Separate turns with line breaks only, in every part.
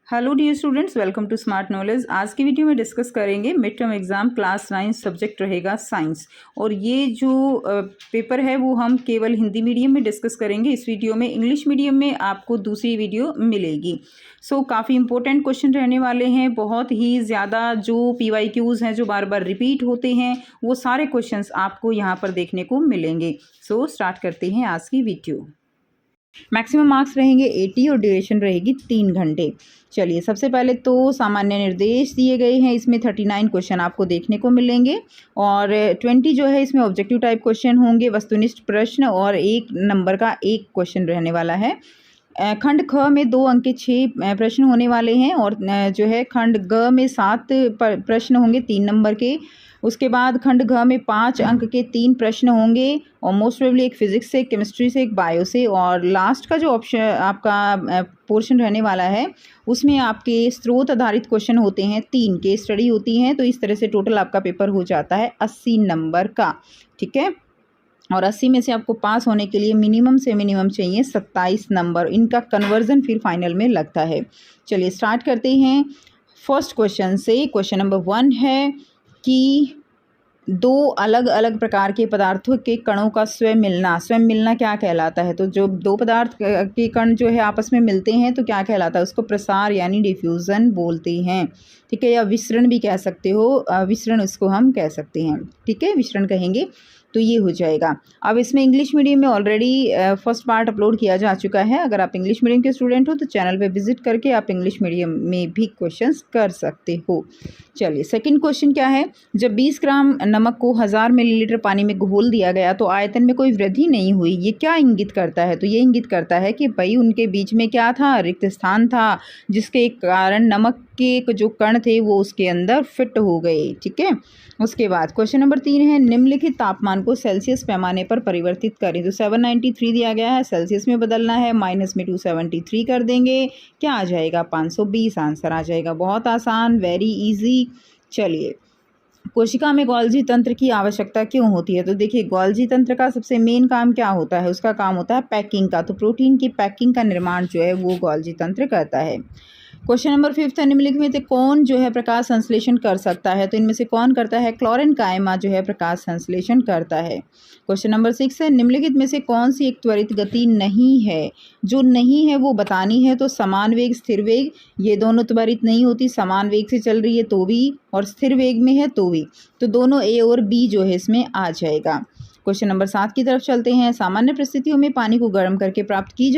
Hello dear students, welcome to smart knowledge. आज की video में डिस्कस करेंगे mid term exam class 9 subject रहेगा साइंस। और ये जो पेपर है वो हम केवल हिंदी मीडियम में डिस्कस करेंगे। इस वीडियो में इंग्लिश मीडियम में आपको दूसरी वीडियो मिलेगी। काफ़ी इंपॉर्टेंट क्वेश्चन रहने वाले हैं। बहुत ही ज़्यादा जो PYQs हैं जो बार बार रिपीट होते हैं वो सारे क्वेश्चंस आपको यहाँ पर देखने को मिलेंगे। स्टार्ट करते हैं आज की वीडियो। मैक्सिमम मार्क्स रहेंगे 80 और ड्यूरेशन रहेगी 3 घंटे। चलिए, सबसे पहले तो सामान्य निर्देश दिए गए हैं। इसमें 39 क्वेश्चन आपको देखने को मिलेंगे और 20 जो है इसमें ऑब्जेक्टिव टाइप क्वेश्चन होंगे, वस्तुनिष्ठ प्रश्न, और 1 नंबर का एक क्वेश्चन रहने वाला है। खंड ख में 2 अंक के 6 प्रश्न होने वाले हैं और जो है खंड ग में 7 प्रश्न होंगे 3 नंबर के। उसके बाद खंड घ में 5 अंक के 3 प्रश्न होंगे और मोस्ट प्रोबेबली एक फिजिक्स से, एक केमिस्ट्री से, एक बायो से। और लास्ट का जो ऑप्शन आपका पोर्शन रहने वाला है उसमें आपके स्रोत आधारित क्वेश्चन होते हैं, 3 केस स्टडी होती हैं। तो इस तरह से टोटल आपका पेपर हो जाता है 80 नंबर का। ठीक है, और 80 में से आपको पास होने के लिए मिनिमम से मिनिमम चाहिए 27 नंबर। इनका कन्वर्जन फिर फाइनल में लगता है। चलिए स्टार्ट करते हैं फर्स्ट क्वेश्चन से। क्वेश्चन नंबर 1 है कि 2 अलग अलग प्रकार के पदार्थों के कणों का स्वयं मिलना क्या कहलाता है। तो जो 2 पदार्थ के कण जो है आपस में मिलते हैं तो क्या कहलाता है, उसको प्रसार यानी डिफ्यूज़न बोलते हैं। ठीक है, या विसरण भी कह सकते हो, विसरण इसको हम कह सकते हैं। ठीक है, विसरण कहेंगे तो ये हो जाएगा। अब इसमें इंग्लिश मीडियम में ऑलरेडी फर्स्ट पार्ट अपलोड किया जा चुका है। अगर आप इंग्लिश मीडियम के स्टूडेंट हो तो चैनल पे विजिट करके आप इंग्लिश मीडियम में भी क्वेश्चंस कर सकते हो। चलिए, सेकंड क्वेश्चन क्या है। जब 20 ग्राम नमक को 1000 मिलीलीटर पानी में घोल दिया गया तो आयतन में कोई वृद्धि नहीं हुई। ये क्या इंगित करता है? तो ये इंगित करता है कि भाई उनके बीच में क्या था, रिक्त स्थान था, जिसके कारण नमक के जो कण थे वो उसके अंदर फिट हो गए। ठीक है, उसके बाद क्वेश्चन नंबर 3 है, निम्नलिखित तापमान को सेल्सियस पैमाने पर परिवर्तित करें। तो 793 दिया गया है, सेल्सियस में बदलना है, माइनस में 273 कर देंगे, क्या आ जाएगा 520 आंसर आ जाएगा। बहुत आसान, वेरी इजी। चलिए, कोशिका में गोल्जी तंत्र की आवश्यकता क्यों होती है। तो देखिए, गोल्जी तंत्र का सबसे मेन काम क्या होता है, उसका काम होता है पैकिंग का। तो प्रोटीन की पैकिंग का निर्माण जो है वो गोल्जी तंत्र करता है। क्वेश्चन नंबर 5 है, निम्नलिखित में से कौन जो है प्रकाश संश्लेषण कर सकता है। तो इनमें से कौन करता है, क्लोरीन कायमा जो है प्रकाश संश्लेषण करता है। क्वेश्चन नंबर 6 है, निम्नलिखित में से कौन सी एक त्वरित गति नहीं है। जो नहीं है वो बतानी है। तो समान वेग, स्थिर वेग, ये दोनों त्वरित नहीं होती। समान वेग से चल रही है तो भी, और स्थिर वेग में है तो भी, तो दोनों A और B जो है इसमें आ जाएगा। क्वेश्चन नंबर 7 की तरफ चलते हैं। सामान्य परिस्थितियों में पानी को गर्म करके प्राप्त की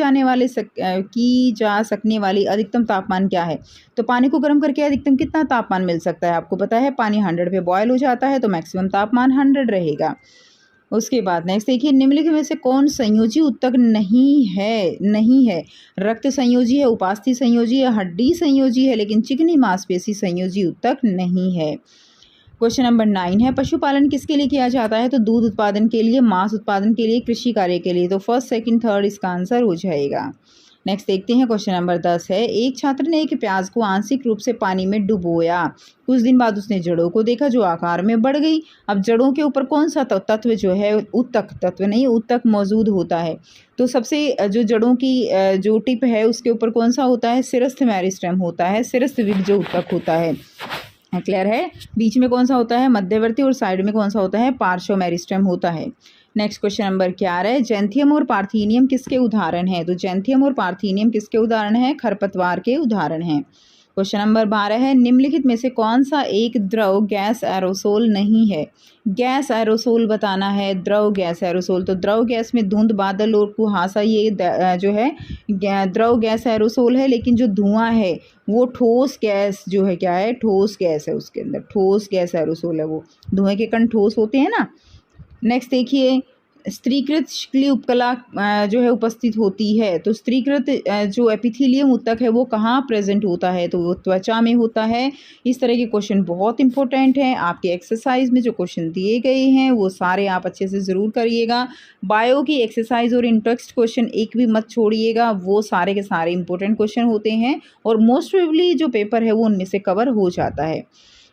जा सकने वाली अधिकतम तापमान क्या है। तो पानी को गर्म करके अधिकतम कितना तापमान मिल सकता है, आपको पता है पानी 100 पे बॉयल हो जाता है तो मैक्सिमम तापमान 100 रहेगा। उसके बाद नेक्स्ट देखिए, निम्नलिखित में से कौन संयोजी ऊतक नहीं है। रक्त संयोजी है, उपास्थि संयोजी है, हड्डी संयोजी है, लेकिन चिकनी मांसपेशी संयोजी ऊतक नहीं है। क्वेश्चन नंबर 9 है, पशुपालन किसके लिए किया जाता है। तो दूध उत्पादन के लिए, मांस उत्पादन के लिए, कृषि कार्य के लिए। तो फर्स्ट, सेकंड, थर्ड इसका आंसर हो जाएगा। नेक्स्ट देखते हैं क्वेश्चन नंबर 10 है, एक छात्र ने एक प्याज को आंशिक रूप से पानी में डुबोया। कुछ दिन बाद उसने जड़ों को देखा जो आकार में बढ़ गई। अब जड़ों के ऊपर कौन सा तत्व जो है, ऊतक तत्व नहीं, ऊतक मौजूद होता है। तो सबसे जो जड़ों की जो टिप है उसके ऊपर कौन सा होता है, सिरस्थ मेरिस्टेम होता है, सिरस्थ जो ऊतक होता है। क्लियर है, बीच में कौन सा होता है, मध्यवर्ती, और साइड में कौन सा होता है, पार्श्व मेरिस्टेम होता है। नेक्स्ट क्वेश्चन नंबर 11 है, जैंथियम और पार्थेनियम किसके उदाहरण हैं। तो जैंथियम और पार्थेनियम किसके उदाहरण हैं, खरपतवार के उदाहरण हैं। क्वेश्चन नंबर 12 है, निम्नलिखित में से कौन सा एक द्रव गैस एरोसोल नहीं है। गैस एरोसोल बताना है, द्रव गैस एरोसोल। तो द्रव गैस में धुंध, बादल और कुहासा ये जो है द्रव गैस एरोसोल है, लेकिन जो धुआं है वो ठोस गैस जो है, क्या है, ठोस गैस है, उसके अंदर ठोस गैस एरोसोल है। वो धुएं के कण ठोस होते हैं ना। नेक्स्ट देखिए, स्त्रीकृत शिकली उपकला जो है उपस्थित होती है। तो स्त्रीकृत जो एपिथेलियम ऊतक है वो कहाँ प्रेजेंट होता है, तो वो त्वचा में होता है। इस तरह के क्वेश्चन बहुत इंपॉर्टेंट हैं। आपके एक्सरसाइज में जो क्वेश्चन दिए गए हैं वो सारे आप अच्छे से ज़रूर करिएगा। बायो की एक्सरसाइज और इन टेक्स्ट क्वेश्चन एक भी मत छोड़िएगा, वो सारे के सारे इंपॉर्टेंट क्वेश्चन होते हैं और मोस्ट प्रोबेबली जो पेपर है वो उनमें से कवर हो जाता है।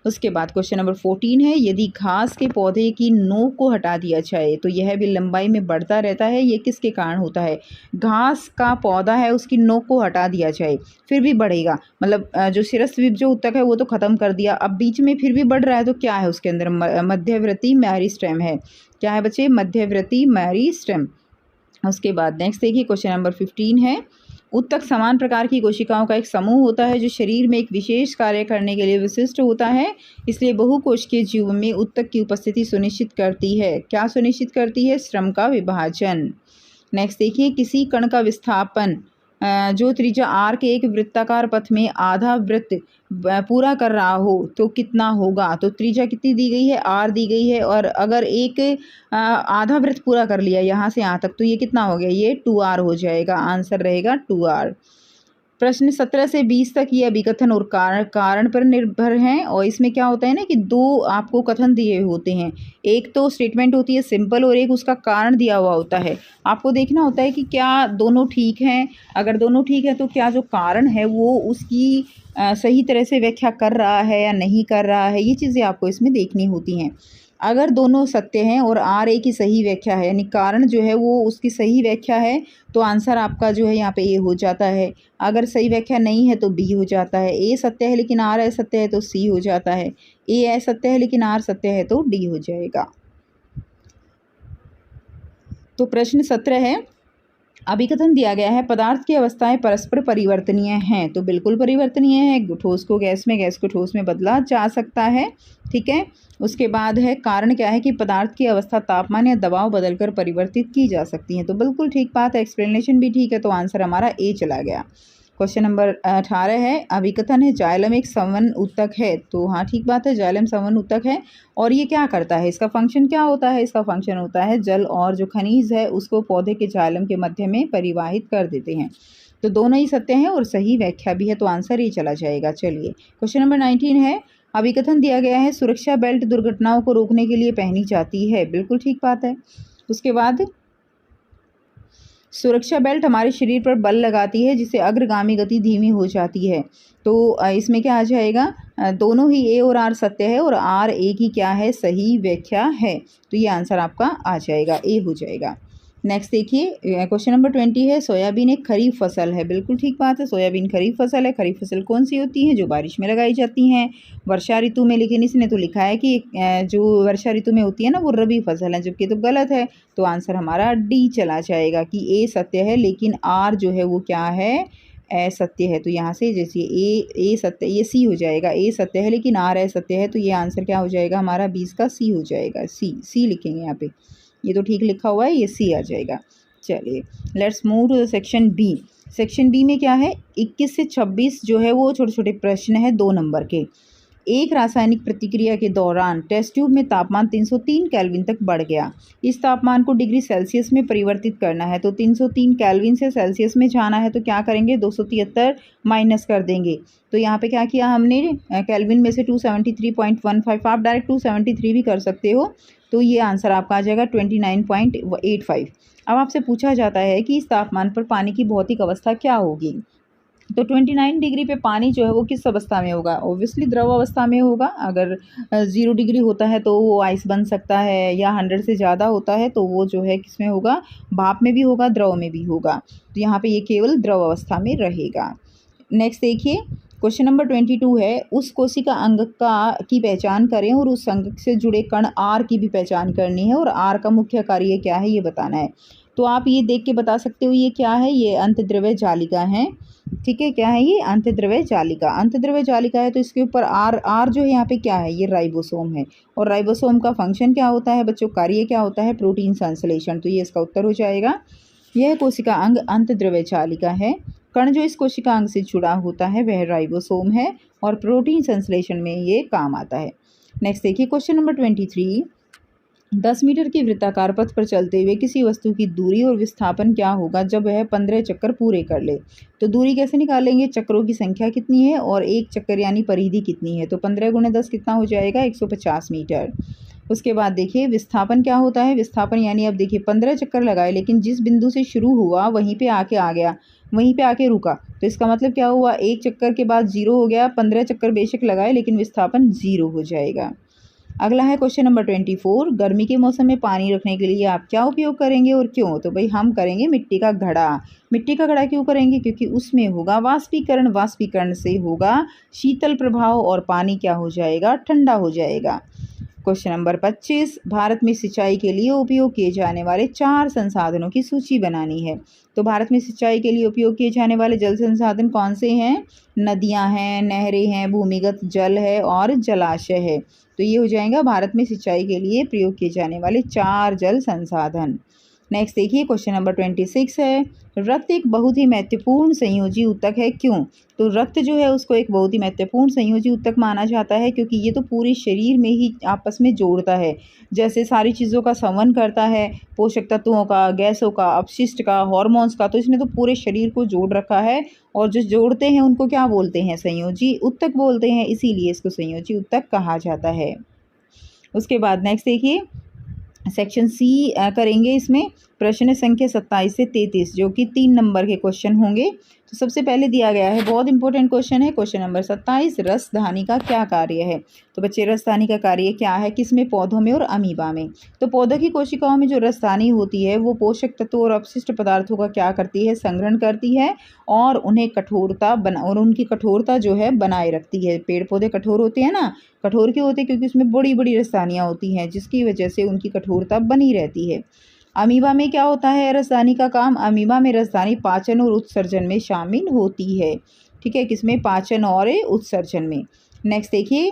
उसके बाद क्वेश्चन नंबर 14 है, यदि घास के पौधे की नोक को हटा दिया जाए तो यह भी लंबाई में बढ़ता रहता है, ये किसके कारण होता है? घास का पौधा है उसकी नोक को हटा दिया जाए फिर भी बढ़ेगा, मतलब जो शिरस्त्रीप जो ऊतक है वो तो ख़त्म कर दिया, अब बीच में फिर भी बढ़ रहा है तो क्या है उसके अंदर? मध्यवर्ती मेरिस्टेम है। क्या है बच्चे? मध्यवर्ती मेरिस्टेम। उसके बाद नेक्स्ट देखिए क्वेश्चन नंबर 15 है, ऊतक समान प्रकार की कोशिकाओं का एक समूह होता है जो शरीर में एक विशेष कार्य करने के लिए विशिष्ट होता है, इसलिए बहुकोशिकीय जीव में ऊतक की उपस्थिति सुनिश्चित करती है। क्या सुनिश्चित करती है? श्रम का विभाजन। नेक्स्ट देखिए, किसी कण का विस्थापन जो त्रिज्या r के एक वृत्ताकार पथ में आधा वृत्त पूरा कर रहा हो तो कितना होगा? तो त्रिज्या कितनी दी गई है? r दी गई है, और अगर एक आधा वृत्त पूरा कर लिया यहाँ से यहाँ तक तो ये कितना हो गया? ये 2r हो जाएगा। आंसर रहेगा 2r। प्रश्न 17 से 20 तक ये अभिकथन और कारण पर निर्भर हैं, और इसमें क्या होता है ना कि दो आपको कथन दिए होते हैं, एक तो स्टेटमेंट होती है सिंपल और एक उसका कारण दिया हुआ होता है। आपको देखना होता है कि क्या दोनों ठीक हैं, अगर दोनों ठीक है तो क्या जो कारण है वो उसकी सही तरह से व्याख्या कर रहा है या नहीं कर रहा है, ये चीज़ें आपको इसमें देखनी होती हैं। अगर दोनों सत्य हैं और आर ए की सही व्याख्या है, यानी कारण जो है वो उसकी सही व्याख्या है, तो आंसर आपका जो है यहाँ पे ए हो जाता है। अगर सही व्याख्या नहीं है तो बी हो जाता है। ए सत्य है लेकिन आर असत्य है तो सी हो जाता है। ए असत्य है लेकिन आर सत्य है तो डी हो जाएगा। तो प्रश्न 17 है, अभिकथन दिया गया है, पदार्थ की अवस्थाएं परस्पर परिवर्तनीय हैं, तो बिल्कुल परिवर्तनीय है। ठोस को गैस में, गैस को ठोस में बदला जा सकता है। ठीक है। उसके बाद है, कारण क्या है कि पदार्थ की अवस्था तापमान या दबाव बदलकर परिवर्तित की जा सकती है, तो बिल्कुल ठीक बात है। एक्सप्लेनेशन भी ठीक है, तो आंसर हमारा ए चला गया। क्वेश्चन नंबर 18 है, अभिकथन है जाइलम एक संवहन ऊतक है, तो हाँ ठीक बात है, जाइलम संवहन ऊतक है। और ये क्या करता है? इसका फंक्शन क्या होता है? इसका फंक्शन होता है जल और जो खनिज है उसको पौधे के जाइलम के मध्य में परिवाहित कर देते हैं। तो दोनों ही सत्य हैं और सही व्याख्या भी है, तो आंसर ये चला जाएगा। चलिए क्वेश्चन नंबर 19 है, अभिकथन दिया गया है सुरक्षा बेल्ट दुर्घटनाओं को रोकने के लिए पहनी जाती है, बिल्कुल ठीक बात है। उसके बाद सुरक्षा बेल्ट हमारे शरीर पर बल लगाती है जिससे अग्रगामी गति धीमी हो जाती है, तो इसमें क्या आ जाएगा? दोनों ही ए और आर सत्य है और आर ए की क्या है? सही व्याख्या है, तो ये आंसर आपका आ जाएगा, ए हो जाएगा। नेक्स्ट देखिए क्वेश्चन नंबर 20 है, सोयाबीन एक खरीफ फसल है, बिल्कुल ठीक बात है, सोयाबीन खरीफ फसल है। खरीफ फसल कौन सी होती है? जो बारिश में लगाई जाती हैं, वर्षा ऋतु में, लेकिन इसने तो लिखा है कि जो वर्षा ऋतु में होती है ना वो रबी फसल है, जबकि तो गलत है, तो आंसर हमारा डी चला जाएगा कि ए सत्य है लेकिन आर जो है वो क्या है? असत्य है। तो यहाँ से जैसे ए सत्य, ये सी हो जाएगा, ए सत्य है लेकिन आर असत्य है, तो ये आंसर क्या हो जाएगा हमारा? 20 का सी हो जाएगा। सी लिखेंगे यहाँ पे, ये तो ठीक लिखा हुआ है, ये सी आ जाएगा। चलिए let's move to the section B. Section B में क्या है? 21 से 26 जो है वो छोटे छोटे प्रश्न है 2 नंबर के। एक रासायनिक प्रतिक्रिया के दौरान टेस्ट ट्यूब में तापमान 303 केल्विन तक बढ़ गया। इस तापमान को डिग्री सेल्सियस में परिवर्तित करना है, तो 303 केल्विन से सेल्सियस में जाना है, तो क्या करेंगे? 273 माइनस कर देंगे। तो यहाँ पे क्या किया हमने? केल्विन में से 273.15, आप डायरेक्ट 273 भी कर सकते हो, तो ये आंसर आपका आ जाएगा 29.85। अब आपसे पूछा जाता है कि इस तापमान पर पानी की भौतिक अवस्था क्या होगी, तो 29 डिग्री पे पानी जो है वो किस अवस्था में होगा? ऑब्वियसली द्रव अवस्था में होगा। अगर 0 डिग्री होता है तो वो आइस बन सकता है, या 100 से ज़्यादा होता है तो वो जो है किस में होगा? भाप में भी होगा, द्रव में भी होगा, तो यहाँ पे ये केवल द्रव अवस्था में रहेगा। नेक्स्ट देखिए क्वेश्चन नंबर 22 है, उस कोशिका अंग की पहचान करें और उस अंग से जुड़े कण आर की भी पहचान करनी है, और आर का मुख्य कार्य क्या है ये बताना है। तो आप ये देख के बता सकते हो ये क्या है? ये अंतद्रव्य जालिका है। ठीक है, क्या है ये? अंतद्रव्य जालिका। अंतद्रव्य जालिका है तो इसके ऊपर आर जो है यहाँ पे क्या है? ये राइबोसोम है, और राइबोसोम का फंक्शन क्या होता है बच्चों? कार्य क्या होता है? प्रोटीन संश्लेषण, तो ये इसका उत्तर हो जाएगा। यह कोशिका अंग अंतद्रव्य जालिका है। कण जो इस कोशिका अंग से जुड़ा होता है वह राइबोसोम है, और प्रोटीन संश्लेषण में ये काम आता है। नेक्स्ट देखिए क्वेश्चन नंबर 23, 10 मीटर के वृत्ताकार पथ पर चलते हुए किसी वस्तु की दूरी और विस्थापन क्या होगा जब वह 15 चक्कर पूरे कर ले? तो दूरी कैसे निकालेंगे? चक्रों की संख्या कितनी है और एक चक्कर यानी परिधि कितनी है, तो 15 × 10 कितना हो जाएगा? 150 मीटर। उसके बाद देखिए विस्थापन क्या होता है? विस्थापन यानी अब देखिए 15 चक्कर लगाए लेकिन जिस बिंदु से शुरू हुआ वहीं पे आके आ गया, वहीं पे आके रुका, तो इसका मतलब क्या हुआ, एक चक्कर के बाद 0 हो गया, 15 चक्कर बेशक लगाए लेकिन विस्थापन 0 हो जाएगा। अगला है क्वेश्चन नंबर 24, गर्मी के मौसम में पानी रखने के लिए आप क्या उपयोग करेंगे और क्यों? तो भाई हम करेंगे मिट्टी का घड़ा। मिट्टी का घड़ा क्यों करेंगे? क्योंकि उसमें होगा वाष्पीकरण, वाष्पीकरण से होगा शीतल प्रभाव और पानी क्या हो जाएगा, ठंडा हो जाएगा। क्वेश्चन नंबर 25, भारत में सिंचाई के लिए उपयोग किए जाने वाले 4 संसाधनों की सूची बनानी है। तो भारत में सिंचाई के लिए उपयोग किए जाने वाले जल संसाधन कौन से हैं? नदियां हैं, नहरें हैं, भूमिगत जल है और जलाशय है। तो ये हो जाएगा भारत में सिंचाई के लिए प्रयोग किए जाने वाले 4 जल संसाधन। नेक्स्ट देखिए क्वेश्चन नंबर 26 है, रक्त एक बहुत ही महत्वपूर्ण संयोजी ऊतक है, क्यों? तो रक्त जो है उसको एक बहुत ही महत्वपूर्ण संयोजी ऊतक माना जाता है क्योंकि ये तो पूरे शरीर में ही आपस में जोड़ता है, जैसे सारी चीज़ों का संवहन करता है, पोषक तत्वों का, गैसों का, अपशिष्ट का, हॉर्मोन्स का, तो इसने तो पूरे शरीर को जोड़ रखा है और जो जोड़ते हैं उनको क्या बोलते हैं? संयोजी ऊतक बोलते हैं, इसीलिए इसको संयोजी ऊतक कहा जाता है। उसके बाद नेक्स्ट देखिए सेक्शन सी करेंगे, इसमें प्रश्न संख्या 27 से 33 जो कि 3 नंबर के क्वेश्चन होंगे। तो सबसे पहले दिया गया है, बहुत इंपॉर्टेंट क्वेश्चन है, क्वेश्चन नंबर 27, रसधानी का क्या कार्य है? तो बच्चे रसधानी का कार्य क्या है, किसमें? पौधों में और अमीबा में। तो पौधों की कोशिकाओं में जो रसधानी होती है वो पोषक तत्वों और अपशिष्ट पदार्थों का क्या करती है? संग्रहण करती है और उन्हें और उनकी कठोरता जो है बनाए रखती है। पेड़ पौधे कठोर होते हैं ना, कठोर क्यों होते हैं? क्योंकि उसमें बड़ी बड़ी रसधानियाँ होती हैं जिसकी वजह से उनकी कठोरता बनी रहती है। अमीबा में क्या होता है रसधानी का काम? अमीबा में रसधानी पाचन और उत्सर्जन में शामिल होती है। ठीक है, किसमें? पाचन और उत्सर्जन में। नेक्स्ट देखिए,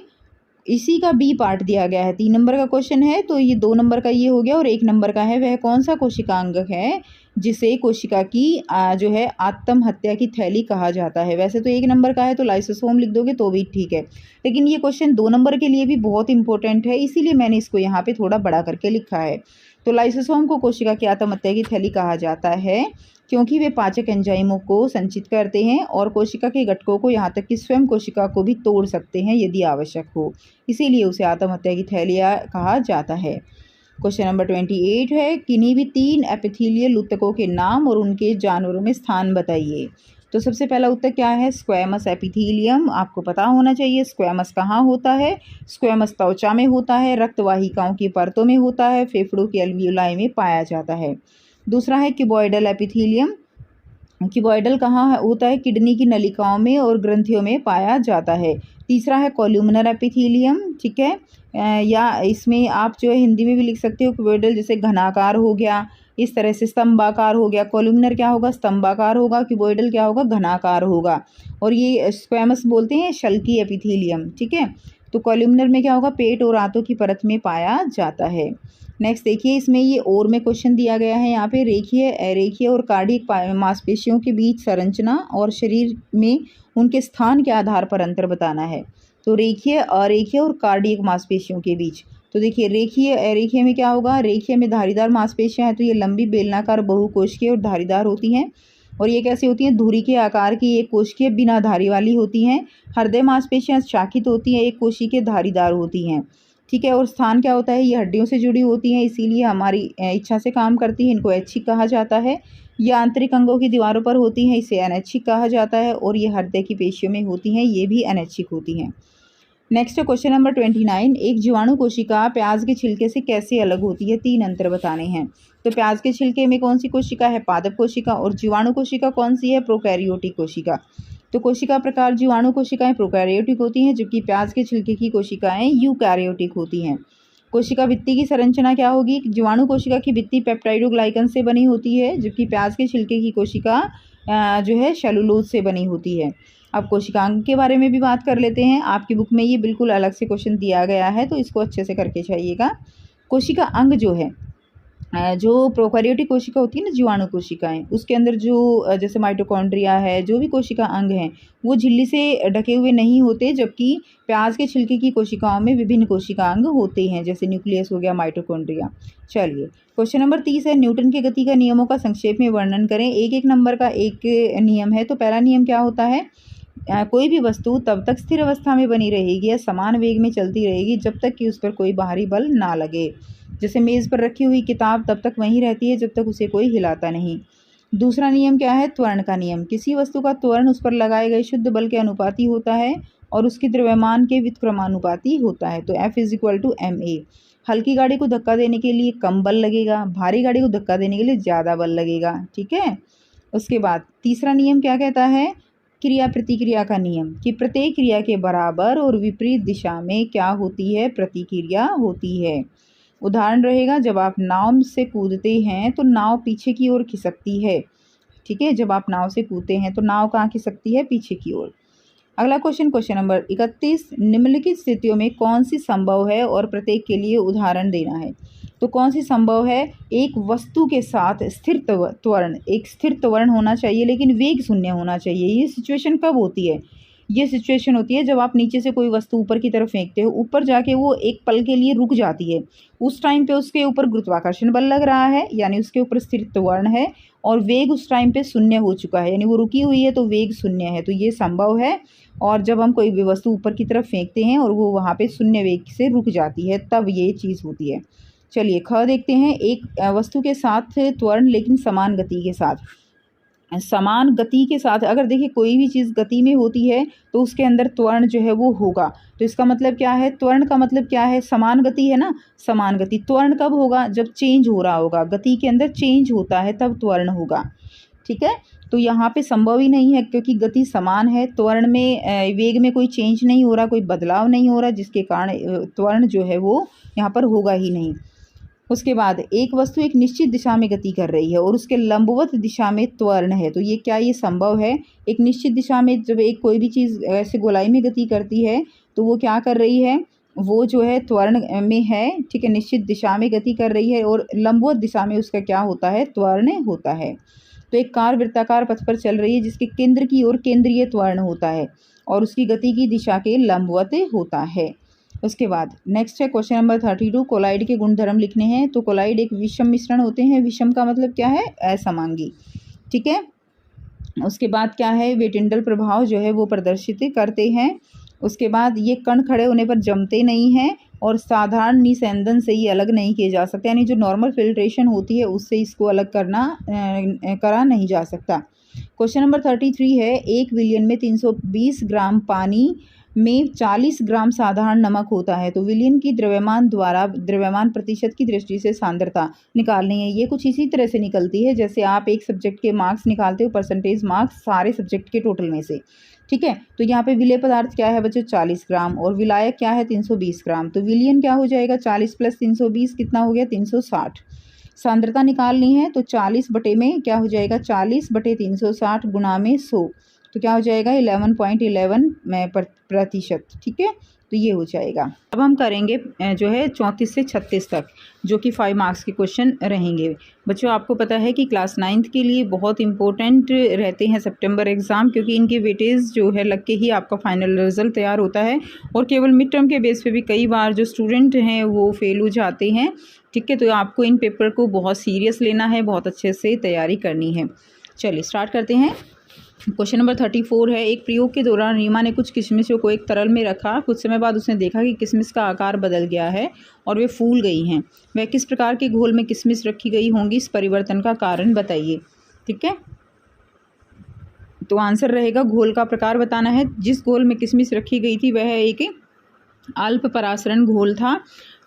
इसी का बी पार्ट दिया गया है, 3 नंबर का क्वेश्चन है, तो ये 2 नंबर का ये हो गया और 1 नंबर का है, वह कौन सा कोशिकांग है जिसे कोशिका की जो है आत्महत्या की थैली कहा जाता है? वैसे तो 1 नंबर का है तो लाइसोसोम लिख दोगे तो भी ठीक है, लेकिन ये क्वेश्चन 2 नंबर के लिए भी बहुत इंपॉर्टेंट है, इसीलिए मैंने इसको यहाँ पे थोड़ा बड़ा करके लिखा है। तो लाइसोसोम को कोशिका की आत्महत्या की थैली कहा जाता है क्योंकि वे पाचक एंजाइमों को संचित करते हैं और कोशिका के घटकों को, यहाँ तक कि स्वयं कोशिका को भी तोड़ सकते हैं यदि आवश्यक हो, इसीलिए उसे आत्महत्या की थैलियाँ कहा जाता है। क्वेश्चन नंबर 28 है, किन्हीं भी 3 एपिथेलियल ऊतकों के नाम और उनके जानवरों में स्थान बताइए। तो सबसे पहला ऊतक क्या है? Squamous epithelium. आपको पता होना चाहिए स्क्वैमस कहाँ होता है। स्क्वैमस त्वचा में होता है, रक्तवाहिकाओं की परतों में होता है, फेफड़ों की अल्वियोलाई में पाया जाता है। दूसरा है क्यूबॉइडल एपिथेलियम। क्यूबॉइडल कहाँ होता है? किडनी की नलिकाओं में और ग्रंथियों में पाया जाता है। तीसरा है कॉल्यूमिनर एपिथेलियम। ठीक है, या इसमें आप जो है हिंदी में भी लिख सकते हो, क्यूबॉइडल जैसे घनाकार हो गया, इस तरह से स्तंभाकार हो गया। कॉल्यूमिनर क्या होगा? स्तंभाकार होगा। क्यूबॉइडल क्या होगा? घनाकार होगा। और ये स्क्वैमस बोलते हैं शल्की एपिथेलियम। ठीक है, तो कॉल्यूमिनर में क्या होगा? पेट और आंतों की परत में पाया जाता है। नेक्स्ट देखिए, इसमें ये और में क्वेश्चन दिया गया है यहाँ पे, रेखीय, अरेखीय और कार्डिक मांसपेशियों के बीच संरचना और शरीर में उनके स्थान के आधार पर अंतर बताना है। तो रेखीय, अरेखीय और कार्डिक मांसपेशियों के बीच, तो देखिए रेखीय, अरेखीय में क्या होगा? रेखीय में धारीदार मांसपेशियां हैं, तो ये लंबी बेलनाकार बहुकोशिकीय और धारीदार होती हैं। और ये कैसी होती हैं? धुरी के आकार की एक कोशिकीय बिना धारी वाली होती हैं। हृदय मांसपेशियां शाखित होती हैं, एक कोशिकीय धारीदार होती हैं। ठीक है, और स्थान क्या होता है? ये हड्डियों से जुड़ी होती हैं, इसीलिए हमारी इच्छा से काम करती है, इनको ऐच्छिक कहा जाता है। ये आंतरिक अंगों की दीवारों पर होती हैं, इसे अनैच्छिक कहा जाता है। और ये हृदय की पेशियों में होती हैं, ये भी अनैच्छिक होती हैं। नेक्स्ट क्वेश्चन नंबर 29, एक जीवाणु कोशिका प्याज के छिलके से कैसे अलग होती है? 3 अंतर बताने हैं। तो प्याज के छिलके में कौन सी कोशिका है? पादप कोशिका। और जीवाणु कोशिका कौन सी है? प्रोकैरियोटिक कोशिका। तो कोशिका प्रकार जीवाणु कोशिकाएं प्रोकैरियोटिक होती हैं, जबकि प्याज के छिलके की कोशिकाएं यूकैरियोटिक होती हैं। कोशिका भित्ति की संरचना क्या होगी? जीवाणु कोशिका की भित्ति पेप्टाइडोग्लाइकन से बनी होती है, जबकि प्याज के छिलके की कोशिका जो है सेलुलोज से बनी होती है। अब कोशिकांग के बारे में भी बात कर लेते हैं। आपकी बुक में ये बिल्कुल अलग से क्वेश्चन दिया गया है, तो इसको अच्छे से करके जाइएगा। कोशिका अंग जो है, जो प्रोकैरियोटिक कोशिका होती है ना, जीवाणु कोशिकाएं, उसके अंदर जो जैसे माइटोकॉन्ड्रिया है, जो भी कोशिका अंग हैं, वो झिल्ली से ढके हुए नहीं होते, जबकि प्याज के छिलके की कोशिकाओं में विभिन्न कोशिकांग होते हैं, जैसे न्यूक्लियस हो गया, माइटोकॉन्ड्रिया। चलिए क्वेश्चन नंबर 30 है, न्यूटन के गति का नियमों का संक्षेप में वर्णन करें। एक एक नंबर का एक नियम है। तो पहला नियम क्या होता है? कोई भी वस्तु तब तक स्थिर अवस्था में बनी रहेगी या समान वेग में चलती रहेगी जब तक कि उस पर कोई बाहरी बल ना लगे। जैसे मेज़ पर रखी हुई किताब तब तक वहीं रहती है जब तक उसे कोई हिलाता नहीं। दूसरा नियम क्या है, त्वरण का नियम। किसी वस्तु का त्वरण उस पर लगाए गए शुद्ध बल के अनुपाती होता है और उसके द्रव्यमान के व्युत्क्रमानुपाती होता है। तो F is equal to ma। हल्की गाड़ी को धक्का देने के लिए कम बल लगेगा, भारी गाड़ी को धक्का देने के लिए ज़्यादा बल लगेगा। ठीक है। उसके बाद तीसरा नियम क्या कहता है, क्रिया प्रतिक्रिया का नियम, कि प्रत्येक क्रिया के बराबर और विपरीत दिशा में क्या होती है, प्रतिक्रिया होती है। उदाहरण रहेगा, जब आप नाव से कूदते हैं तो नाव पीछे की ओर खिसकती है। ठीक है, जब आप नाव से कूदते हैं तो नाव कहाँ खिसकती है, पीछे की ओर। अगला क्वेश्चन, क्वेश्चन नंबर 31, निम्नलिखित स्थितियों में कौन सी संभव है और प्रत्येक के लिए उदाहरण देना है। तो कौन सी संभव है, एक वस्तु के साथ स्थिर त्वरण, एक स्थिर त्वरण होना चाहिए लेकिन वेग शून्य होना चाहिए। ये सिचुएशन कब होती है, ये सिचुएशन होती है जब आप नीचे से कोई वस्तु ऊपर की तरफ फेंकते हो, ऊपर जाके वो एक पल के लिए रुक जाती है, उस टाइम पे उसके ऊपर गुरुत्वाकर्षण बल लग रहा है, यानी उसके ऊपर स्थिर त्वरण है, और वेग उस टाइम पे शून्य हो चुका है, यानी वो रुकी हुई है तो वेग शून्य है। तो ये संभव है। और जब हम कोई भी वस्तु ऊपर की तरफ फेंकते हैं और वो वहाँ पे शून्य वेग से रुक जाती है, तब ये चीज़ होती है। चलिए ख देखते हैं, एक वस्तु के साथ त्वरण लेकिन समान गति के साथ, समान गति के साथ अगर देखिए कोई भी चीज़ गति में होती है तो उसके अंदर त्वरण जो है वो होगा। तो इसका मतलब क्या है, त्वरण का मतलब क्या है, समान गति है ना, समान गति। त्वरण कब होगा, जब चेंज हो रहा होगा, गति के अंदर चेंज होता है तब त्वरण होगा। ठीक है, तो यहाँ पे संभव ही नहीं है क्योंकि गति समान है, त्वरण में वेग में कोई चेंज नहीं हो रहा, कोई बदलाव नहीं हो रहा, जिसके कारण त्वरण जो है वो यहाँ पर होगा ही नहीं। उसके बाद एक वस्तु एक निश्चित दिशा में गति कर रही है और उसके लंबवत दिशा में त्वरण है, तो ये क्या, ये संभव है। एक निश्चित दिशा में जब एक कोई भी चीज़ ऐसे गोलाई में गति करती है तो वो क्या कर रही है, वो जो है त्वरण में है। ठीक है, निश्चित दिशा में गति कर रही है और लंबवत दिशा में उसका क्या होता है, त्वरण होता है। तो एक कार वृत्ताकार पथ पर चल रही है जिसके केंद्र की ओर केंद्रीय त्वरण होता है और उसकी गति की दिशा के लंबवत होता है। उसके बाद नेक्स्ट है क्वेश्चन नंबर 32, कोलाइड के गुणधर्म लिखने हैं। तो कोलाइड एक विषम मिश्रण होते हैं, विषम का मतलब क्या है, असमांगी। ठीक है, उसके बाद क्या है, वे टिंडल प्रभाव जो है वो प्रदर्शित करते हैं। उसके बाद ये कण खड़े होने पर जमते नहीं हैं और साधारण निस्यंदन से ही अलग नहीं किए जा सकते, यानी जो नॉर्मल फिल्ट्रेशन होती है उससे इसको अलग करा नहीं जा सकता। क्वेश्चन नंबर 33 है, 1 विलियन में 320 ग्राम पानी में 40 ग्राम साधारण नमक होता है। तो विलियन की द्रव्यमान द्वारा द्रव्यमान प्रतिशत की दृष्टि से सांद्रता निकालनी है। ये कुछ इसी तरह से निकलती है जैसे आप एक सब्जेक्ट के मार्क्स निकालते हो, परसेंटेज मार्क्स सारे सब्जेक्ट के टोटल में से। ठीक है, तो यहाँ पे विलेय पदार्थ क्या है बच्चों, 40 ग्राम, और विलायक क्या है 320 ग्राम। तो विलियन क्या हो जाएगा, 40 + 320 कितना हो गया, 360। सांद्रता निकालनी है तो 40 बटे में क्या हो जाएगा, 40 बटे 360 गुणा में 100, तो क्या हो जाएगा 11.11%। ठीक है, तो ये हो जाएगा। अब हम करेंगे जो है 34 से 36 तक, जो कि 5 मार्क्स के क्वेश्चन रहेंगे। बच्चों आपको पता है कि क्लास 9th के लिए बहुत इंपॉर्टेंट रहते हैं सितंबर एग्ज़ाम, क्योंकि इनके वेटेज जो है लग के ही आपका फाइनल रिजल्ट तैयार होता है और केवल मिड टर्म के बेस पे भी कई बार जो स्टूडेंट हैं वो फेल हो जाते हैं। ठीक है, तो आपको इन पेपर को बहुत सीरियस लेना है, बहुत अच्छे से तैयारी करनी है। चलिए स्टार्ट करते हैं। क्वेश्चन नंबर 34 है, एक प्रयोग के दौरान रीमा ने कुछ किशमिशों को एक तरल में रखा। कुछ समय बाद उसने देखा कि किशमिश का आकार बदल गया है और वे फूल गई हैं। वह किस प्रकार के घोल में किशमिश रखी गई होंगी, इस परिवर्तन का कारण बताइए। ठीक है, तो आंसर रहेगा घोल का प्रकार बताना है। जिस घोल में किशमिश रखी गई थी वह एक अल्प परासरण घोल था।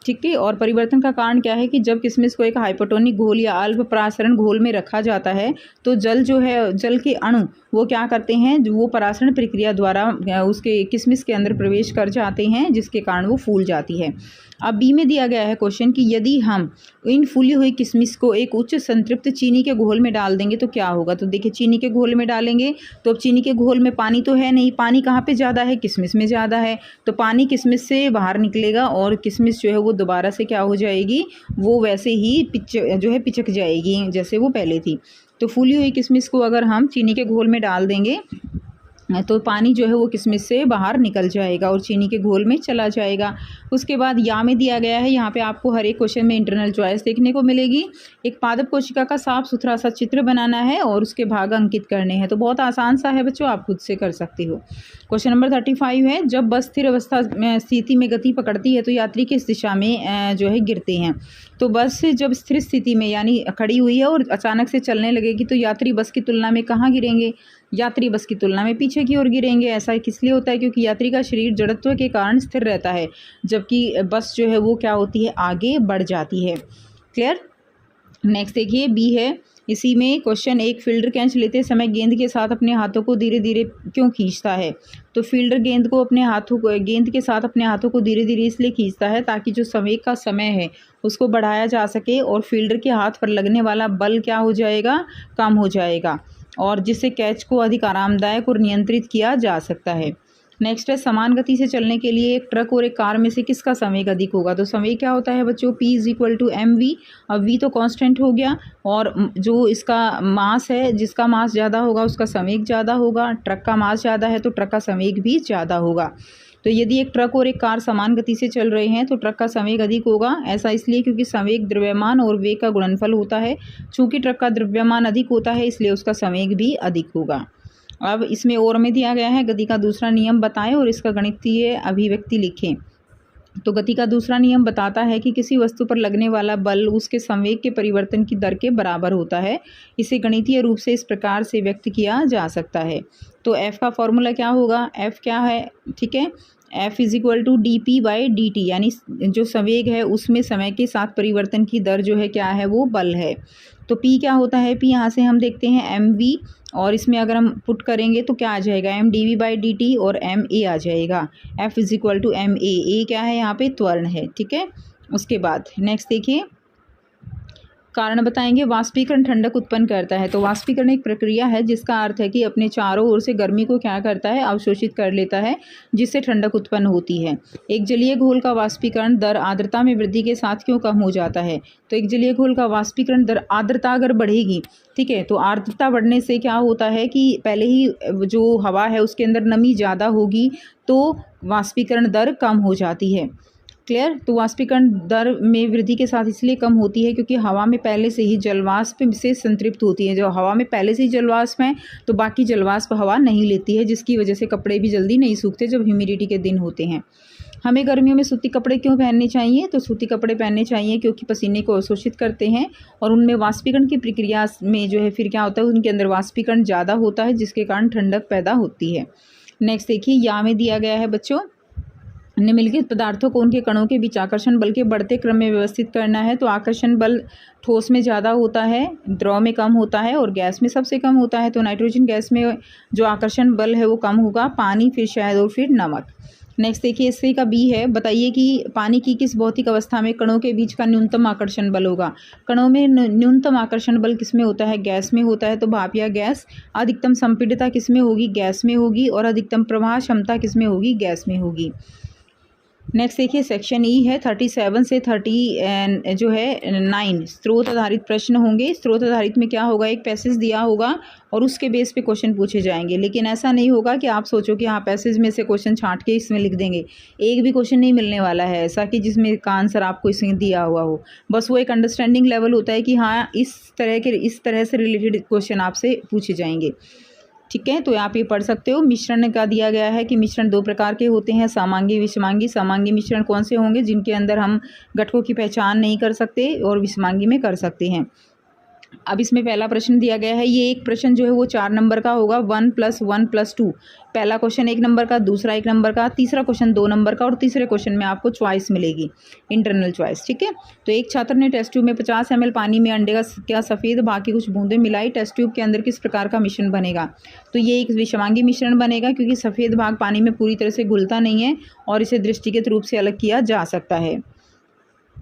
ठीक है, और परिवर्तन का कारण क्या है कि जब किशमिश को एक हाइपोटोनिक घोल या अल्प परासरण घोल में रखा जाता है तो जल जो है, जल के अणु वो क्या करते हैं, वो परासरण प्रक्रिया द्वारा उसके किशमिश के अंदर प्रवेश कर जाते हैं, जिसके कारण वो फूल जाती है। अब बी में दिया गया है क्वेश्चन कि यदि हम इन फूली हुई किशमिश को एक उच्च संतृप्त चीनी के घोल में डाल देंगे तो क्या होगा। तो देखिए चीनी के घोल में डालेंगे तो अब चीनी के घोल में पानी तो है नहीं, पानी कहाँ पे ज़्यादा है, किशमिश में ज़्यादा है, तो पानी किशमिश से बाहर निकलेगा और किशमिश जो है वो दोबारा से क्या हो जाएगी, वो वैसे ही पिचक जाएगी जैसे वो पहले थी। तो फूली हुई किशमिश को अगर हम चीनी के घोल में डाल देंगे तो पानी जो है वो किशमिश से बाहर निकल जाएगा और चीनी के घोल में चला जाएगा। उसके बाद या में दिया गया है, यहाँ पे आपको हर एक क्वेश्चन में इंटरनल चॉइस देखने को मिलेगी। एक पादप कोशिका का साफ सुथरा सा चित्र बनाना है और उसके भाग अंकित करने हैं। तो बहुत आसान सा है बच्चों, आप खुद से कर सकते हो। क्वेश्चन नंबर 35 है, जब बस स्थिर अवस्था स्थिति में गति पकड़ती है तो यात्री किस दिशा में जो है गिरते हैं। तो बस जब स्थिर स्थिति में यानी खड़ी हुई है और अचानक से चलने लगेगी तो यात्री बस की तुलना में कहाँ गिरेंगे? यात्री बस की तुलना में पीछे की ओर गिरेंगे। ऐसा किस लिए होता है? क्योंकि यात्री का शरीर जड़त्व के कारण स्थिर रहता है, जबकि बस जो है वो क्या होती है? आगे बढ़ जाती है। क्लियर? नेक्स्ट देखिए बी है, इसी में क्वेश्चन, एक फील्डर कैच लेते समय गेंद के साथ अपने हाथों को धीरे धीरे क्यों खींचता है? तो फील्डर गेंद के साथ अपने हाथों को धीरे धीरे इसलिए खींचता है ताकि जो संवेग का समय है उसको बढ़ाया जा सके और फील्डर के हाथ पर लगने वाला बल क्या हो जाएगा? कम हो जाएगा, और जिससे कैच को अधिक आरामदायक और नियंत्रित किया जा सकता है। नेक्स्ट है, समान गति से चलने के लिए एक ट्रक और एक कार में से किसका संवेग अधिक होगा? तो संवेग क्या होता है बच्चों? P = mv। अब v तो कांस्टेंट हो गया और जो इसका मास है, जिसका मास ज़्यादा होगा उसका संवेग ज़्यादा होगा। ट्रक का मास ज़्यादा है तो ट्रक का संवेग भी ज़्यादा होगा। तो यदि एक ट्रक और एक कार समान गति से चल रहे हैं तो ट्रक का संवेग अधिक होगा। ऐसा इसलिए क्योंकि संवेग द्रव्यमान और वेग का गुणनफल होता है। चूँकि ट्रक का द्रव्यमान अधिक होता है इसलिए उसका संवेग भी अधिक होगा। अब इसमें और में दिया गया है, गति का दूसरा नियम बताएं और इसका गणितीय अभिव्यक्ति लिखें। तो गति का दूसरा नियम बताता है कि किसी वस्तु पर लगने वाला बल उसके संवेग के परिवर्तन की दर के बराबर होता है। इसे गणितीय रूप से इस प्रकार से व्यक्त किया जा सकता है। तो F का फॉर्मूला क्या होगा? F क्या है? ठीक है, F = dp/dt, यानी जो संवेग है उसमें समय के साथ परिवर्तन की दर जो है क्या है? वो बल है। तो P क्या होता है? P यहाँ से हम देखते हैं mv, और इसमें अगर हम पुट करेंगे तो क्या आ जाएगा? mdv/dt और ma आ जाएगा। F = ma, a क्या है? यहाँ पे त्वरण है। ठीक है, उसके बाद नेक्स्ट देखिए, कारण बताएंगे। वाष्पीकरण ठंडक उत्पन्न करता है। तो वाष्पीकरण एक प्रक्रिया है जिसका अर्थ है कि अपने चारों ओर से गर्मी को क्या करता है? अवशोषित कर लेता है, जिससे ठंडक उत्पन्न होती है। एक जलीय घोल का वाष्पीकरण दर आर्द्रता में वृद्धि के साथ क्यों कम हो जाता है? तो एक जलीय घोल का वाष्पीकरण दर, आर्द्रता अगर बढ़ेगी, ठीक है, तो आर्द्रता बढ़ने से क्या होता है कि पहले ही जो हवा है उसके अंदर नमी ज़्यादा होगी तो वाष्पीकरण दर कम हो जाती है। क्लियर? तो वाष्पीकरण दर में वृद्धि के साथ इसलिए कम होती है क्योंकि हवा में पहले से ही जलवाष्प से संतृप्त होती है। जो हवा में पहले से ही जलवाष्प है तो बाकी जलवाष्प हवा नहीं लेती है, जिसकी वजह से कपड़े भी जल्दी नहीं सूखते जब ह्यूमिडिटी के दिन होते हैं। हमें गर्मियों में सूती कपड़े क्यों पहनने चाहिए? तो सूती कपड़े पहनने चाहिए क्योंकि पसीने को अवशोषित करते हैं और उनमें वाष्पीकरण की प्रक्रिया में जो है फिर क्या होता है? उनके अंदर वाष्पीकरण ज़्यादा होता है, जिसके कारण ठंडक पैदा होती है। नेक्स्ट देखिए, या में दिया गया है बच्चों, निम्नलिखित पदार्थों को उनके कणों के बीच आकर्षण बल के बढ़ते क्रम में व्यवस्थित करना है। तो आकर्षण बल ठोस में ज़्यादा होता है, द्रव में कम होता है और गैस में सबसे कम होता है। तो नाइट्रोजन गैस में जो आकर्षण बल है वो कम होगा, पानी, फिर शहद और फिर नमक। नेक्स्ट देखिए, इससे का बी है, बताइए कि पानी की किस भौतिक अवस्था में कणों के बीच का न्यूनतम आकर्षण बल होगा? कणों में न्यूनतम आकर्षण बल किस में होता है? गैस में होता है, तो भाप या गैस। अधिकतम संपीड़ितता किस में होगी? गैस में होगी। और अधिकतम प्रवाह क्षमता किस में होगी? गैस में होगी। नेक्स्ट देखिए, सेक्शन ई है, 37 से 30 जो है 9 स्रोत आधारित प्रश्न होंगे। स्रोत आधारित में क्या होगा? एक पैसेज दिया होगा और उसके बेस पे क्वेश्चन पूछे जाएंगे। लेकिन ऐसा नहीं होगा कि आप सोचो कि हाँ पैसेज में से क्वेश्चन छांट के इसमें लिख देंगे। एक भी क्वेश्चन नहीं मिलने वाला है ऐसा कि जिसमें का आंसर आपको इसमें दिया हुआ हो। बस वो एक अंडरस्टैंडिंग लेवल होता है कि हाँ इस तरह से रिलेटेड क्वेश्चन आपसे पूछे जाएंगे। ठीक है, तो आप ये पढ़ सकते हो। मिश्रण का दिया गया है कि मिश्रण 2 प्रकार के होते हैं, समांगी, विषमांगी। समांगी मिश्रण कौन से होंगे? जिनके अंदर हम घटकों की पहचान नहीं कर सकते और विषमांगी में कर सकते हैं। अब इसमें पहला प्रश्न दिया गया है, ये एक प्रश्न जो है वो 4 नंबर का होगा, 1 + 1 + 2। पहला क्वेश्चन 1 नंबर का, दूसरा 1 नंबर का, तीसरा क्वेश्चन 2 नंबर का और तीसरे क्वेश्चन में आपको चॉइस मिलेगी, इंटरनल चॉइस। ठीक है, तो एक छात्र ने टेस्ट ट्यूब में 50 ml पानी में अंडे का सफ़ेद भाग की कुछ बूंदें मिलाई। टेस्ट ट्यूब के अंदर किस प्रकार का मिश्रण बनेगा? तो ये एक विषमांगी मिश्रण बनेगा क्योंकि सफ़ेद भाग पानी में पूरी तरह से घुलता नहीं है और इसे दृष्टिगत रूप से अलग किया जा सकता है।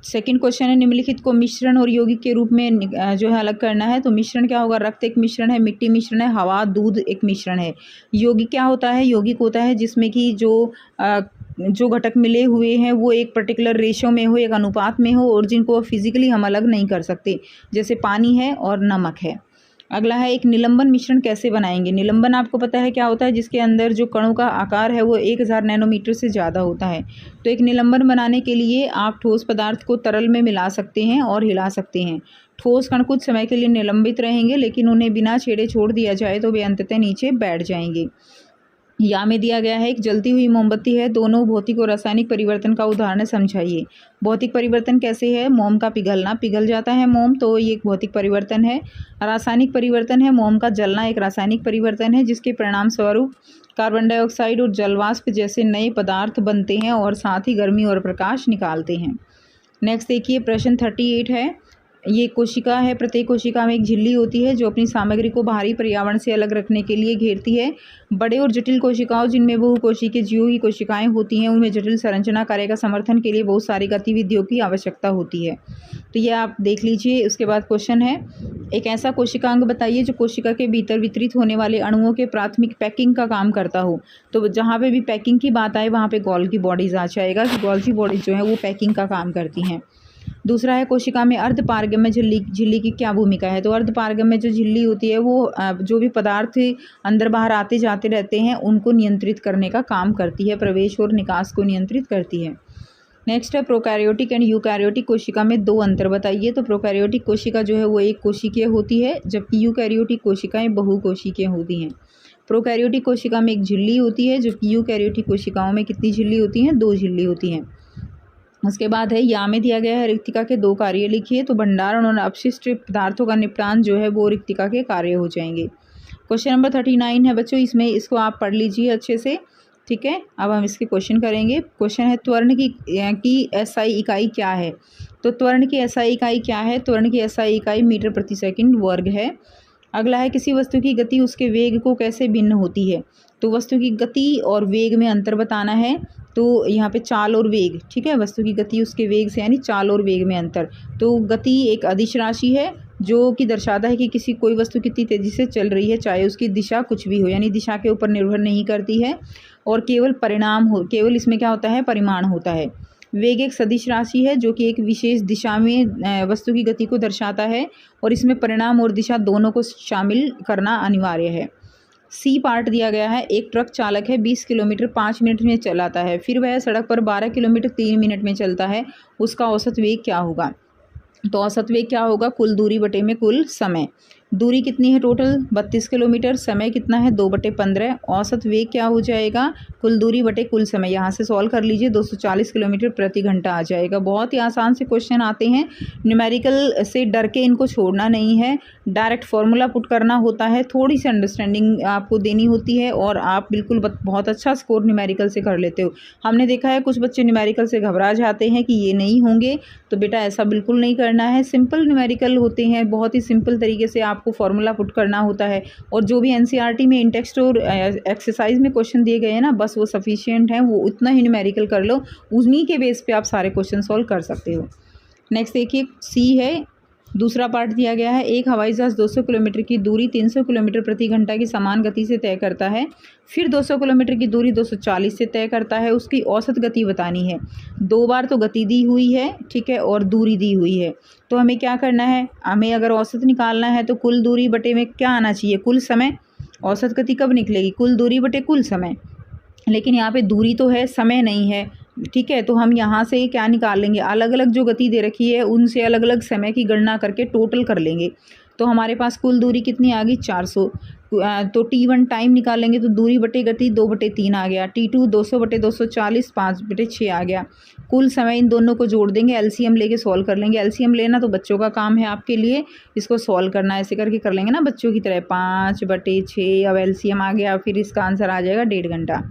सेकंड क्वेश्चन है, निम्नलिखित को मिश्रण और यौगिक के रूप में जो है अलग करना है। तो मिश्रण क्या होगा? रक्त एक मिश्रण है, मिट्टी मिश्रण है, हवा, दूध एक मिश्रण है। यौगिक क्या होता है? यौगिक होता है जिसमें कि जो घटक मिले हुए हैं वो एक पर्टिकुलर रेशो में हो, एक अनुपात में हो और जिनको फिजिकली हम अलग नहीं कर सकते, जैसे पानी है और नमक है। अगला है एक निलंबन मिश्रण कैसे बनाएंगे। निलंबन आपको पता है क्या होता है, जिसके अंदर जो कणों का आकार है वो 1000 नैनोमीटर से ज़्यादा होता है। तो एक निलंबन बनाने के लिए आप ठोस पदार्थ को तरल में मिला सकते हैं और हिला सकते हैं। ठोस कण कुछ समय के लिए निलंबित रहेंगे, लेकिन उन्हें बिना छेड़े छोड़ दिया जाए तो वे अंततः नीचे बैठ जाएंगे। यहाँ में दिया गया है एक जलती हुई मोमबत्ती है, दोनों भौतिक और रासायनिक परिवर्तन का उदाहरण समझाइए। भौतिक परिवर्तन कैसे है, मोम का पिघलना, पिघल जाता है मोम, तो ये एक भौतिक परिवर्तन है। रासायनिक परिवर्तन है, मोम का जलना एक रासायनिक परिवर्तन है, जिसके परिणाम स्वरूप कार्बन डाइऑक्साइड और जलवाष्प जैसे नए पदार्थ बनते हैं और साथ ही गर्मी और प्रकाश निकालते हैं। नेक्स्ट देखिए प्रश्न 38 है। ये कोशिका है, प्रत्येक कोशिका में एक झिल्ली होती है जो अपनी सामग्री को बाहरी पर्यावरण से अलग रखने के लिए घेरती है। बड़े और जटिल कोशिकाओं जिनमें बहुकोशिकीय जीवों की कोशिकाएं होती हैं, उनमें जटिल संरचना कार्य का समर्थन के लिए बहुत सारी गतिविधियों की आवश्यकता होती है। तो ये आप देख लीजिए। उसके बाद क्वेश्चन है, एक ऐसा कोशिकांग बताइए जो कोशिका के भीतर वितरित होने वाले अणुओं के प्राथमिक पैकिंग का काम करता हो। तो जहाँ पे भी पैकिंग की बात आए वहाँ पे गोल्गी बॉडीज आ जाएगा कि गोल्गी बॉडीज जो है वो पैकिंग का काम करती हैं। दूसरा है कोशिका में अर्धपारगम्य झिल्ली की क्या भूमिका है। तो अर्धपारगम्य जो झिल्ली होती है वो जो भी पदार्थ अंदर बाहर आते जाते रहते हैं उनको नियंत्रित करने का काम करती है, प्रवेश और निकास को नियंत्रित करती है। नेक्स्ट है प्रोकैरियोटिक एंड यूकैरियोटिक कोशिका में दो अंतर बताइए। तो प्रोकैरियोटिक कोशिका जो है वो एक कोशिकीय होती है, जबकि यूकैरियोटिक कोशिकाएं बहुकोशिकीय होती हैं। प्रोकैरियोटिक कोशिका में एक झिल्ली होती है, जबकि यूकैरियोटिक कोशिकाओं में कितनी झिल्ली होती हैं, 2 झिल्ली होती हैं। उसके बाद है या में दिया गया है रिक्तिका के 2 कार्य लिखिए। तो भंडारण और अपशिष्ट पदार्थों का निपटान जो है वो रिक्तिका के कार्य हो जाएंगे। क्वेश्चन नंबर 39 है बच्चों, इसमें इसको आप पढ़ लीजिए अच्छे से, ठीक है। अब हम इसके क्वेश्चन करेंगे। क्वेश्चन है त्वरण की एसआई इकाई क्या है। तो त्वरण की एसआई इकाई क्या है। त्वरण की एसआई इकाई मीटर प्रति सेकंड वर्ग है। अगला है किसी वस्तु की गति उसके वेग को कैसे भिन्न होती है। तो वस्तु की गति और वेग में अंतर बताना है। तो यहाँ पे चाल और वेग, ठीक है, वस्तु की गति उसके वेग से यानी चाल और वेग में अंतर। तो गति एक अदिश राशि है जो कि दर्शाता है कि कोई वस्तु कितनी तेज़ी से चल रही है, चाहे उसकी दिशा कुछ भी हो, यानी दिशा के ऊपर निर्भर नहीं करती है। और केवल इसमें क्या होता है, परिमाण होता है। वेग एक सदिश राशि है जो कि एक विशेष दिशा में वस्तु की गति को दर्शाता है और इसमें परिणाम और दिशा दोनों को शामिल करना अनिवार्य है। सी पार्ट दिया गया है, एक ट्रक चालक है, 20 किलोमीटर 5 मिनट में चलाता है, फिर वह सड़क पर 12 किलोमीटर 3 मिनट में चलता है, उसका औसत वेग क्या होगा। तो औसत वेग क्या होगा, कुल दूरी बटे में कुल समय। दूरी कितनी है टोटल 32 किलोमीटर, समय कितना है 2/15, औसत वेग क्या हो जाएगा, कुल दूरी बटे कुल समय। यहाँ से सॉल्व कर लीजिए, 240 किलोमीटर प्रति घंटा आ जाएगा। बहुत ही आसान से क्वेश्चन आते हैं, न्यूमेरिकल से डर के इनको छोड़ना नहीं है, डायरेक्ट फार्मूला पुट करना होता है, थोड़ी सी अंडरस्टैंडिंग आपको देनी होती है और आप बिल्कुल बहुत अच्छा स्कोर न्यूमेरिकल से कर लेते हो। हमने देखा है कुछ बच्चे न्यूमेरिकल से घबरा जाते हैं कि ये नहीं होंगे, तो बेटा ऐसा बिल्कुल नहीं करना है। सिंपल न्यूमेरिकल होते हैं, बहुत ही सिंपल तरीके से आपको फॉर्मूला पुट करना होता है और जो भी एनसीईआरटी में इन टेक्स्ट और एक्सरसाइज में क्वेश्चन दिए गए हैं ना, बस वो सफिशिएंट है, वो उतना ही न्यूमेरिकल कर लो, उन्हीं के बेस पे आप सारे क्वेश्चन सॉल्व कर सकते हो। नेक्स्ट देखिए सी है, दूसरा पार्ट दिया गया है, एक हवाई जहाज 200 किलोमीटर की दूरी 300 किलोमीटर प्रति घंटा की समान गति से तय करता है, फिर 200 किलोमीटर की दूरी 240 से तय करता है, उसकी औसत गति बतानी है। 2 बार तो गति दी हुई है, ठीक है, और दूरी दी हुई है। तो हमें क्या करना है, हमें अगर औसत निकालना है तो कुल दूरी बटे में क्या आना चाहिए, कुल समय। औसत गति कब निकलेगी, कुल दूरी बटे कुल समय, लेकिन यहाँ पे दूरी तो है, समय नहीं है, ठीक है। तो हम यहाँ से क्या निकाल लेंगे, अलग अलग जो गति दे रखी है उनसे अलग अलग समय की गणना करके टोटल कर लेंगे। तो हमारे पास कुल दूरी कितनी आ गई 400। तो T1 टाइम निकालेंगे तो दूरी बटे गति 2/3 आ गया। T2 200/240 5/6 आ गया। कुल समय इन दोनों को जोड़ देंगे, एलसीएम लेके सॉल्व कर लेंगे। एलसीएम लेना तो बच्चों का काम है आपके लिए, इसको सॉल्व करना ऐसे करके कर लेंगे ना बच्चों की तरह। 5/6 अब एलसीएम आ गया, फिर इसका आंसर आ जाएगा 1.5 घंटा।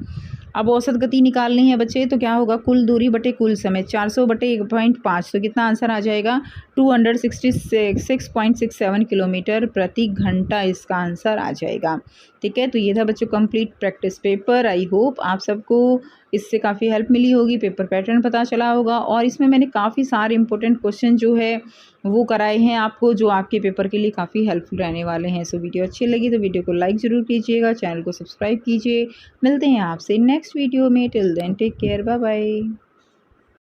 अब औसत गति निकालनी है बच्चे, तो क्या होगा, कुल दूरी बटे कुल समय 400/1.5, तो कितना आंसर आ जाएगा 266.67 किलोमीटर प्रति घंटा इसका आंसर आ जाएगा। ठीक है, तो ये था बच्चों complete practice paper. I hope आप सबको इससे काफ़ी हेल्प मिली होगी, पेपर पैटर्न पता चला होगा और इसमें मैंने काफ़ी सारे इंपॉर्टेंट क्वेश्चन जो है वो कराए हैं आपको, जो आपके पेपर के लिए काफ़ी हेल्पफुल रहने वाले हैं। सो वीडियो अच्छी लगी तो वीडियो को लाइक ज़रूर कीजिएगा, चैनल को सब्सक्राइब कीजिए। मिलते हैं आपसे नेक्स्ट वीडियो में, till then take care, bye bye.